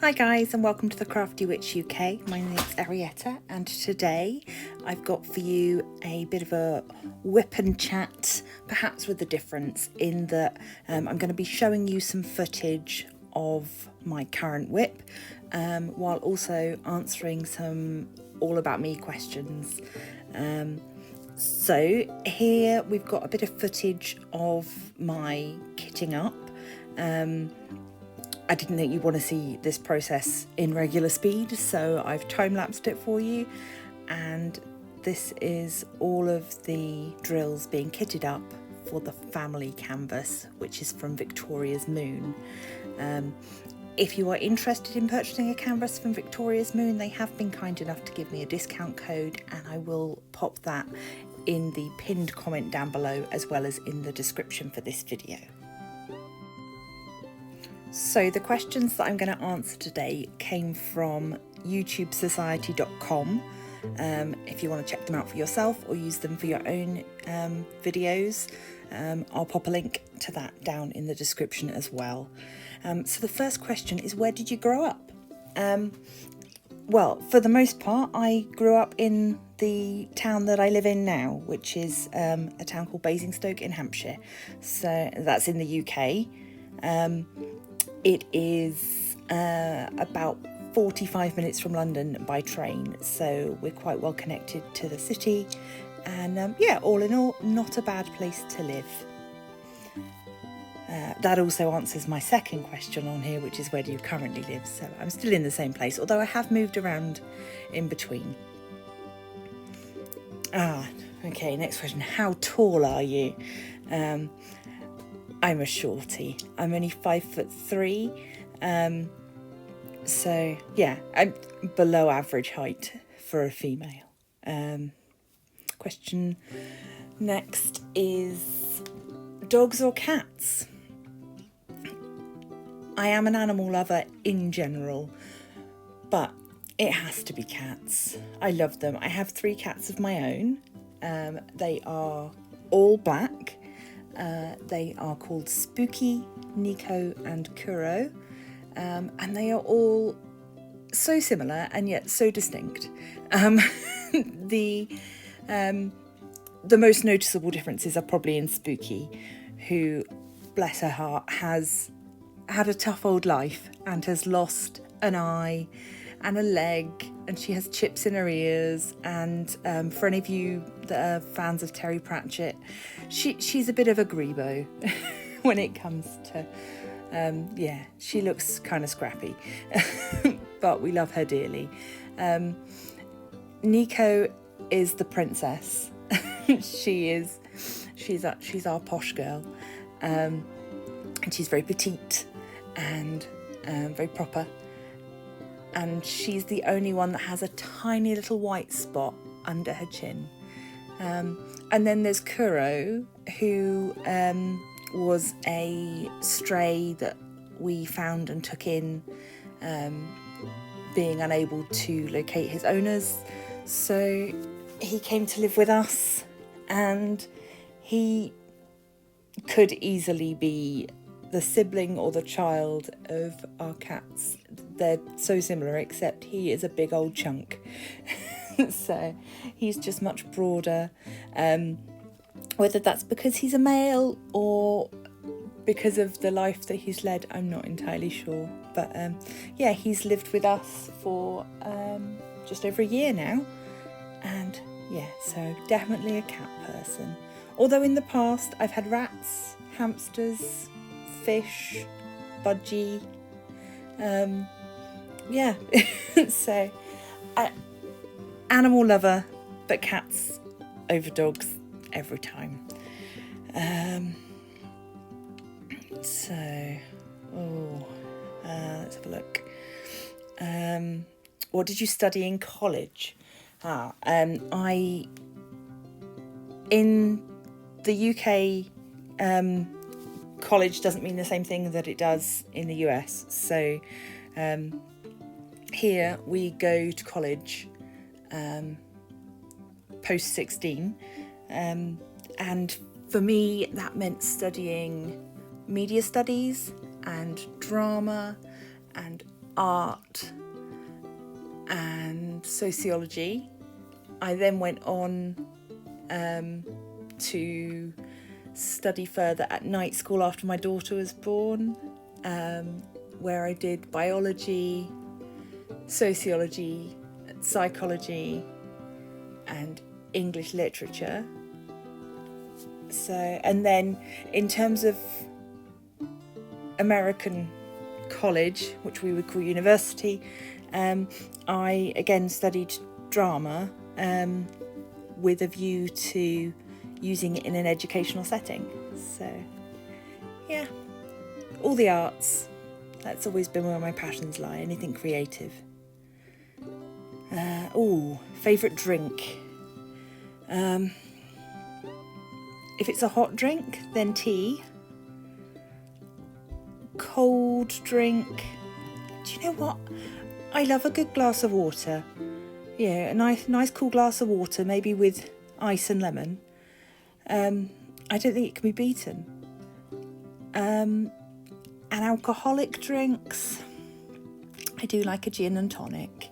Hi guys, and welcome to the Crafty Witch UK. My name's Arietta, and today I've got for you a bit of a whip and chat, perhaps with a difference in that I'm going to be showing you some footage of my current whip, while also answering some all about me questions. So here we've got a bit of footage of my kitting up. I didn't think you'd want to see this process in regular speed, so I've time-lapsed it for you, and this is all of the drills being kitted up for the family canvas, which is from Victoria's Moon. If you are interested in purchasing a canvas from Victoria's Moon, they have been kind enough to give me a discount code, and I will pop that in the pinned comment down below as well as in the description for this video. So the questions that I'm going to answer today came from youtubesociety.com. If you want to check them out for yourself or use them for your own videos, I'll pop a link to that down in the description as well. So the first question is, where did you grow up? Well, for the most part, I grew up in the town that I live in now, which is a town called Basingstoke in Hampshire. So that's in the UK. It is about 45 minutes from London by train, so we're quite well connected to the city, and yeah, all in all, not a bad place to live. That also answers my second question on here, which is, where do you currently live? So I'm still in the same place, although I have moved around in between. Okay, next question. How tall are you? I'm a shorty. I'm only 5'3". So yeah, I'm below average height for a female. Question next is, dogs or cats? I am an animal lover in general, but it has to be cats. I love them. I have 3 cats of my own. They are all black. They are called Spooky, Nico and Kuro, and they are all so similar and yet so distinct. The most noticeable differences are probably in Spooky, who, bless her heart, has had a tough old life and has lost an eye and a leg, and she has chips in her ears, and for any of you that are fans of Terry Pratchett, she's a bit of a grebo when it comes to yeah, she looks kind of scrappy, but we love her dearly. Nico is the princess. she's our posh girl, and she's very petite and very proper. And she's the only one that has a tiny little white spot under her chin. And then there's Kuro, who was a stray that we found and took in, being unable to locate his owners. So he came to live with us, and he could easily be the sibling or the child of our cats. They're so similar, except he is a big old chunk. So he's just much broader. Whether that's because he's a male or because of the life that he's led, I'm not entirely sure. But yeah, he's lived with us for just over a year now. And yeah, so definitely a cat person. Although in the past I've had rats, hamsters, fish, budgie. Yeah, so animal lover, but cats over dogs every time. Let's have a look. What did you study in college? In the UK, college doesn't mean the same thing that it does in the US. So here we go to college post 16, and for me that meant studying media studies and drama and art and sociology. I then went on to study further at night school after my daughter was born, where I did biology, sociology, psychology and English literature. So, and then in terms of American college, which we would call university, I again studied drama with a view to using it in an educational setting. So yeah, all the arts, that's always been where my passions lie, anything creative. Favourite drink. If it's a hot drink, then tea. Cold drink. Do you know what? I love a good glass of water. Yeah, a nice cool glass of water, maybe with ice and lemon. I don't think it can be beaten. And alcoholic drinks. I do like a gin and tonic.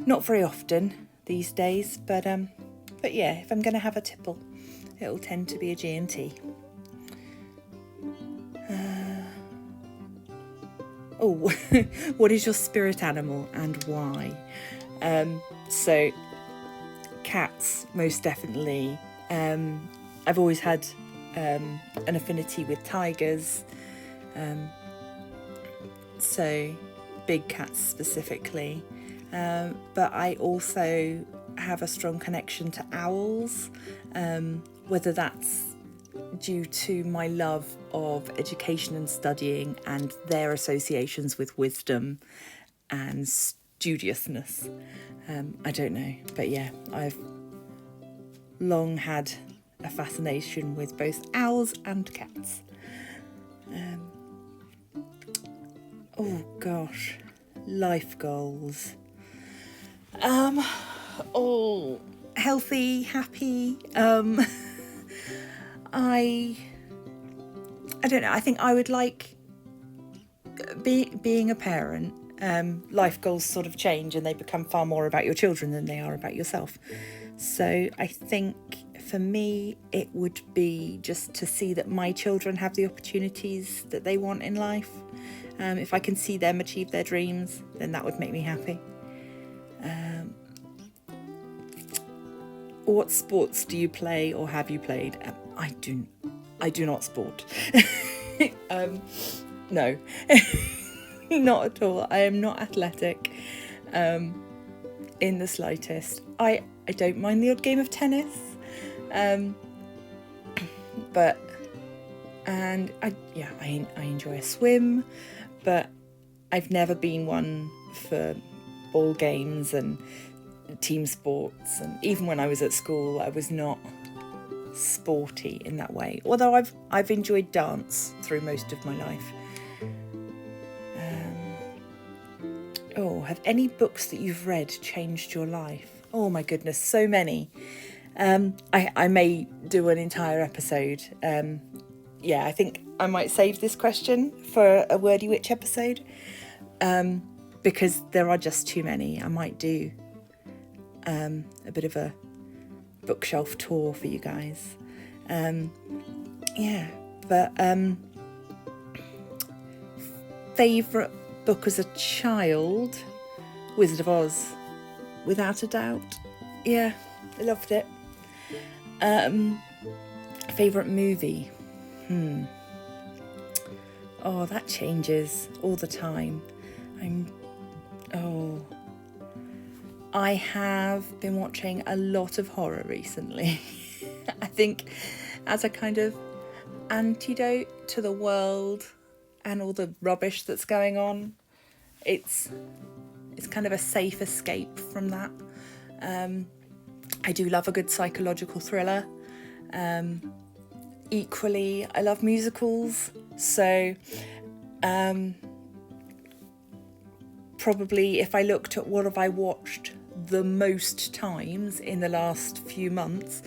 Not very often these days, but yeah, if I'm going to have a tipple, it'll tend to be a G&T. What is your spirit animal and why? So cats, most definitely. I've always had an affinity with tigers, so big cats specifically, but I also have a strong connection to owls, whether that's due to my love of education and studying and their associations with wisdom and studiousness. I don't know, but yeah, I've long had a fascination with both owls and cats. Oh gosh, life goals. Healthy, happy. I don't know. I think I would like being a parent. Life goals sort of change and they become far more about your children than they are about yourself. So I think for me, it would be just to see that my children have the opportunities that they want in life. If I can see them achieve their dreams, then that would make me happy. What sports do you play or have you played? I do not sport. No, not at all. I am not athletic in the slightest. I don't mind the odd game of tennis, but I enjoy a swim, but I've never been one for ball games and team sports, and even when I was at school I was not sporty in that way, although I've enjoyed dance through most of my life. Have any books that you've read changed your life? Oh my goodness, so many. I may do an entire episode. I think I might save this question for a Wordy Witch episode, because there are just too many. I might do a bit of a bookshelf tour for you guys. Favourite book as a child? Wizard of Oz, without a doubt. Yeah, I loved it. Favourite movie? That changes all the time. I have been watching a lot of horror recently. I think as a kind of antidote to the world and all the rubbish that's going on, it's kind of a safe escape from that. I do love a good psychological thriller. Equally, I love musicals, so probably if I looked at what have I watched the most times in the last few months,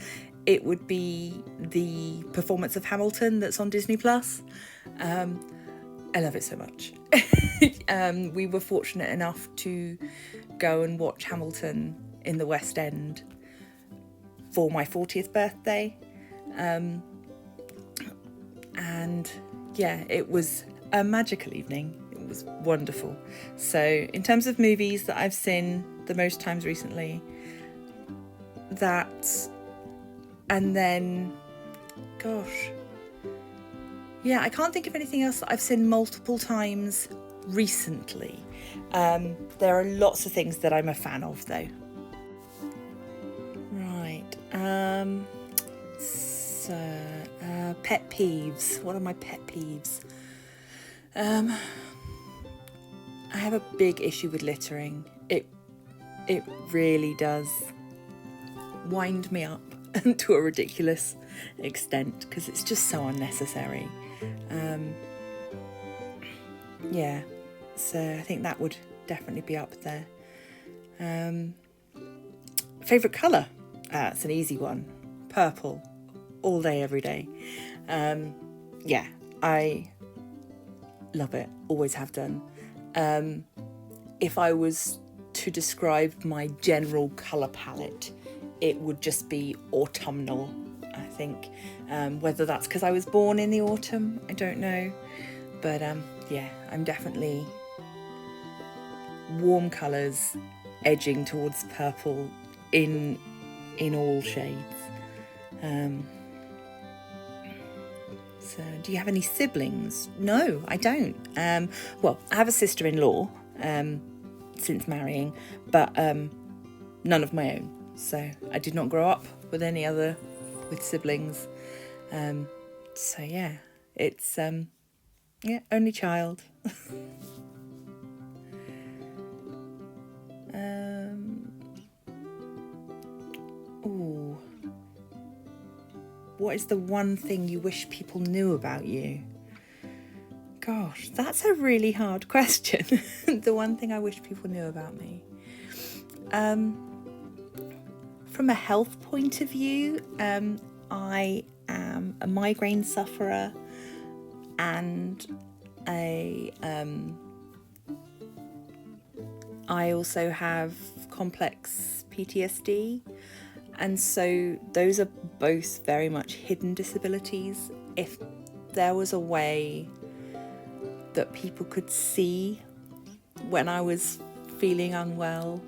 it would be the performance of Hamilton that's on Disney Plus. I love it so much. We were fortunate enough to go and watch Hamilton in the West End for my 40th birthday. And yeah, it was a magical evening. It was wonderful. So in terms of movies that I've seen the most times recently, that, and then, gosh, yeah, I can't think of anything else that I've seen multiple times recently. There are lots of things that I'm a fan of, though. Right. Pet peeves. What are my pet peeves? I have a big issue with littering. It really does wind me up to a ridiculous extent because it's just so unnecessary. Yeah, so I think that would definitely be up there. Favourite colour? It's an easy one. Purple. All day, every day. Yeah, I love it. Always have done. If I was to describe my general colour palette, it would just be autumnal, I think. Whether that's because I was born in the autumn, I don't know. But yeah, I'm definitely warm colours edging towards purple in all shades. So do you have any siblings? No, I don't. Well, I have a sister-in-law since marrying, but none of my own. So I did not grow up with any other with siblings. So yeah, it's yeah, only child. Ooh. What is the one thing you wish people knew about you? Gosh, that's a really hard question. The one thing I wish people knew about me. From a health point of view, I am a migraine sufferer and I also have complex PTSD, and so those are both very much hidden disabilities. If there was a way that people could see when I was feeling unwell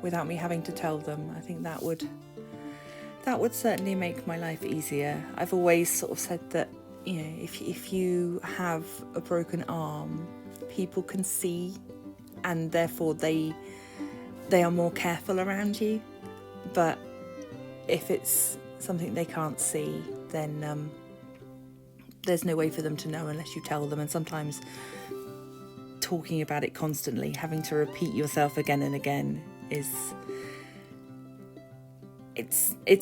without me having to tell them, I think that would certainly make my life easier. I've always sort of said that, you know, if you have a broken arm, people can see, and therefore they are more careful around you. But if it's something they can't see, then there's no way for them to know unless you tell them. And sometimes talking about it constantly, having to repeat yourself again and again, it's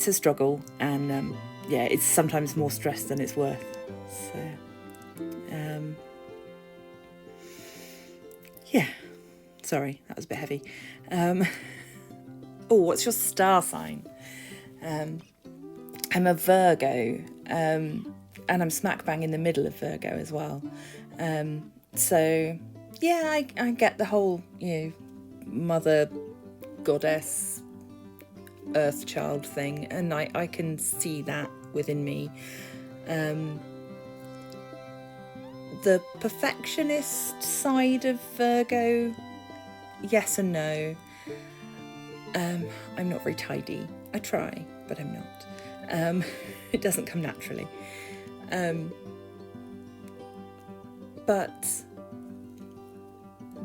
a struggle, and yeah, it's sometimes more stress than it's worth. So yeah, sorry, that was a bit heavy. Oh, what's your star sign? I'm a Virgo, and I'm smack bang in the middle of Virgo as well. So yeah, I get the whole, you know, mother, goddess, earth child thing, and I can see that within me. The perfectionist side of Virgo, yes and no. I'm not very tidy. I try, but I'm not. It doesn't come naturally. But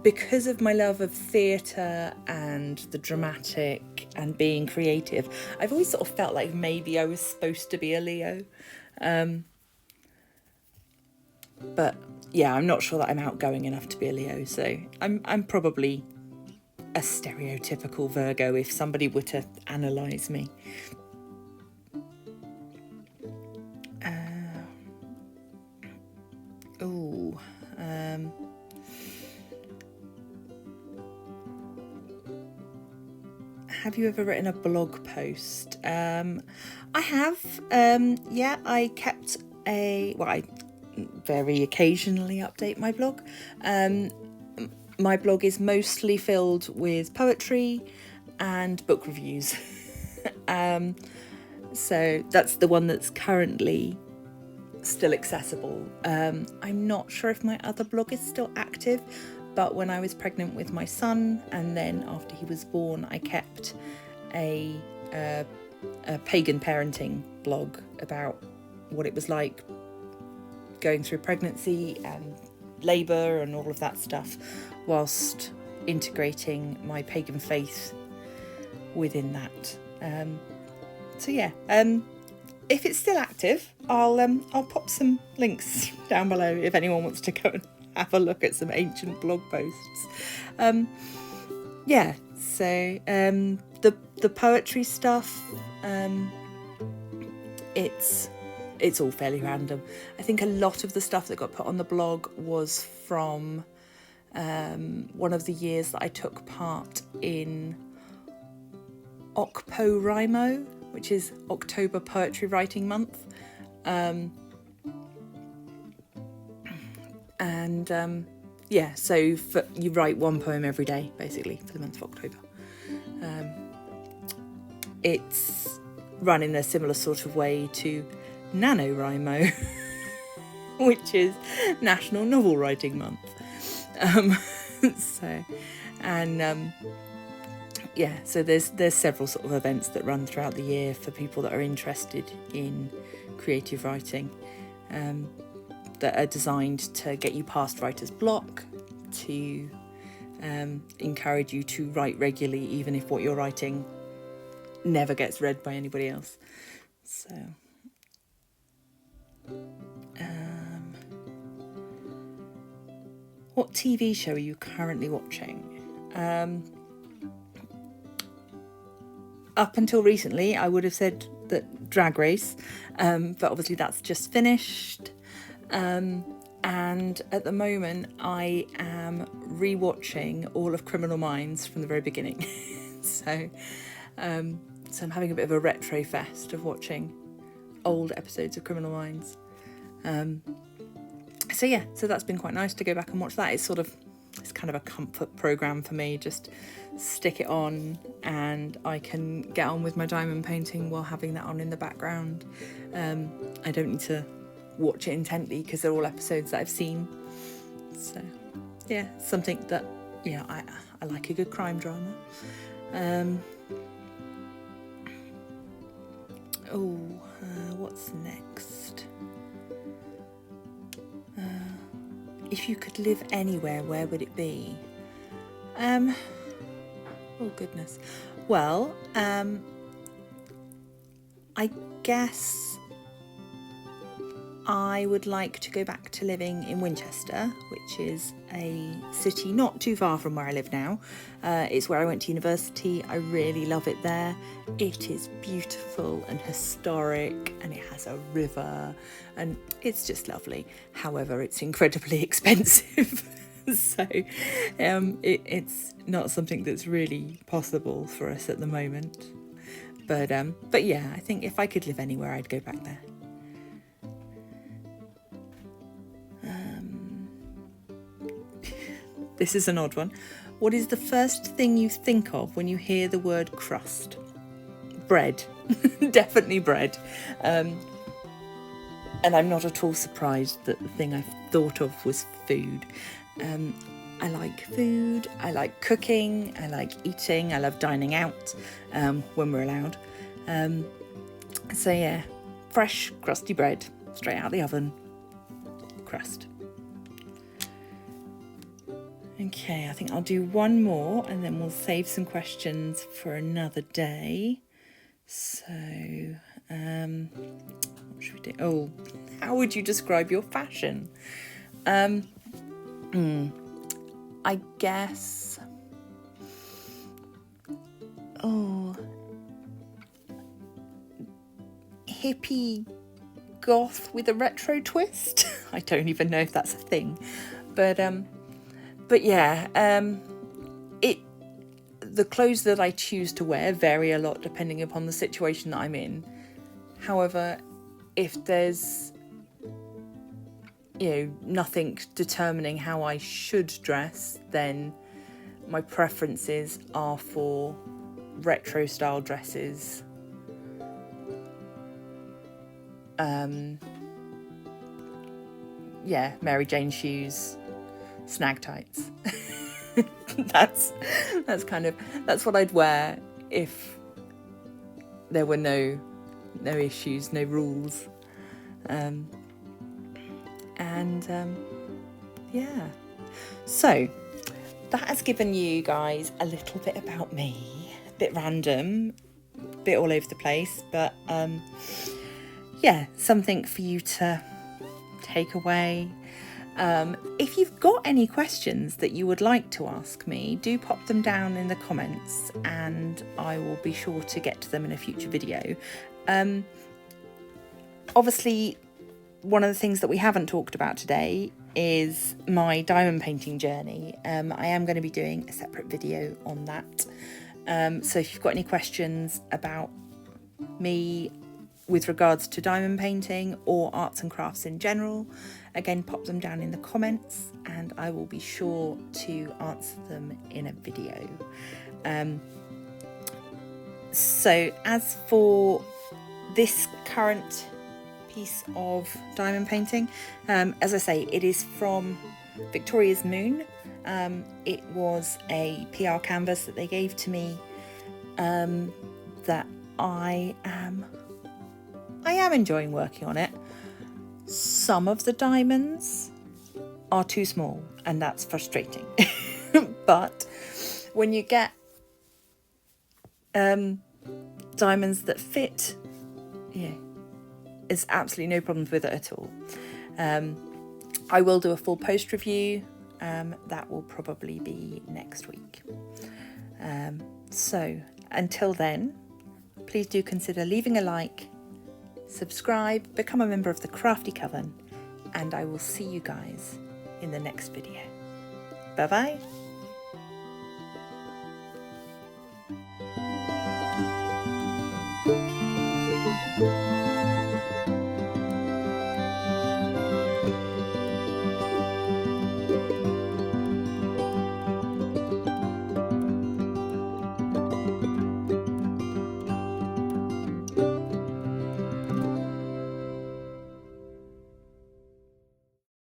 because of my love of theatre and the dramatic and being creative, I've always sort of felt like maybe I was supposed to be a Leo. But yeah, I'm not sure that I'm outgoing enough to be a Leo, so I'm probably a stereotypical Virgo if somebody were to analyse me. Have you ever written a blog post? I have. Yeah, I kept very occasionally update my blog. My blog is mostly filled with poetry and book reviews. So that's the one that's currently still accessible. I'm not sure if my other blog is still active, but when I was pregnant with my son and then after he was born, I kept a pagan parenting blog about what it was like going through pregnancy and labour and all of that stuff, whilst integrating my pagan faith within that. So yeah, if it's still active, I'll pop some links down below if anyone wants to go and have a look at some ancient blog posts. Yeah, so the poetry stuff, it's all fairly random. I think a lot of the stuff that got put on the blog was from one of the years that I took part in OCPORIMO, which is October Poetry Writing Month. Yeah, so you write one poem every day, basically, for the month of October. It's run in a similar sort of way to NaNoWriMo, which is National Novel Writing Month. So there's several sort of events that run throughout the year for people that are interested in creative writing, that are designed to get you past writer's block, to encourage you to write regularly, even if what you're writing never gets read by anybody else. So what TV show are you currently watching? Up until recently, I would have said that Drag Race, but obviously that's just finished. And at the moment, I am rewatching all of Criminal Minds from the very beginning. So I'm having a bit of a retro fest of watching old episodes of Criminal Minds. So that's been quite nice to go back and watch that. It's kind of a comfort program for me. Just stick it on and I can get on with my diamond painting while having that on in the background. I don't need to watch it intently because they're all episodes that I've seen. So yeah, something that, I like a good crime drama. What's next? If you could live anywhere, where would it be? Oh goodness. Well, I guess I would like to go back to living in Winchester, which is a city not too far from where I live now. It's where I went to university. I really love it there. It is beautiful and historic, and it has a river, and it's just lovely. However, it's incredibly expensive. So it's not something that's really possible for us at the moment. But yeah, I think if I could live anywhere, I'd go back there. This is an odd one. What is the first thing you think of when you hear the word crust? Bread. Definitely bread. And I'm not at all surprised that the thing I thought of was food. I like food, I like cooking, I like eating, I love dining out when we're allowed. So yeah, fresh, crusty bread, straight out of the oven, crust. Okay, I think I'll do one more and then we'll save some questions for another day. So, what should we do? Oh, how would you describe your fashion? I guess, hippie goth with a retro twist. I don't even know if that's a thing, but yeah, the clothes that I choose to wear vary a lot depending upon the situation that I'm in. However, if there's nothing determining how I should dress, then my preferences are for retro style dresses, Mary Jane shoes, snag tights. that's what I'd wear if there were no issues, no rules. So that has given you guys a little bit about me, a bit random, a bit all over the place, but something for you to take away. If you've got any questions that you would like to ask me, do pop them down in the comments and I will be sure to get to them in a future video. Obviously, one of the things that we haven't talked about today is my diamond painting journey. I am going to be doing a separate video on that. So if you've got any questions about me with regards to diamond painting or arts and crafts in general, again, pop them down in the comments and I will be sure to answer them in a video. So as for this current piece of diamond painting, as I say, it is from Victoria's Moon. It was a PR canvas that they gave to me, that I am enjoying working on it. Some of the diamonds are too small and that's frustrating. But when you get diamonds that fit, there's absolutely no problems with it at all. I will do a full post review. That will probably be next week. So until then, please do consider leaving a like, subscribe, become a member of the Crafty Coven, and I will see you guys in the next video. Bye bye.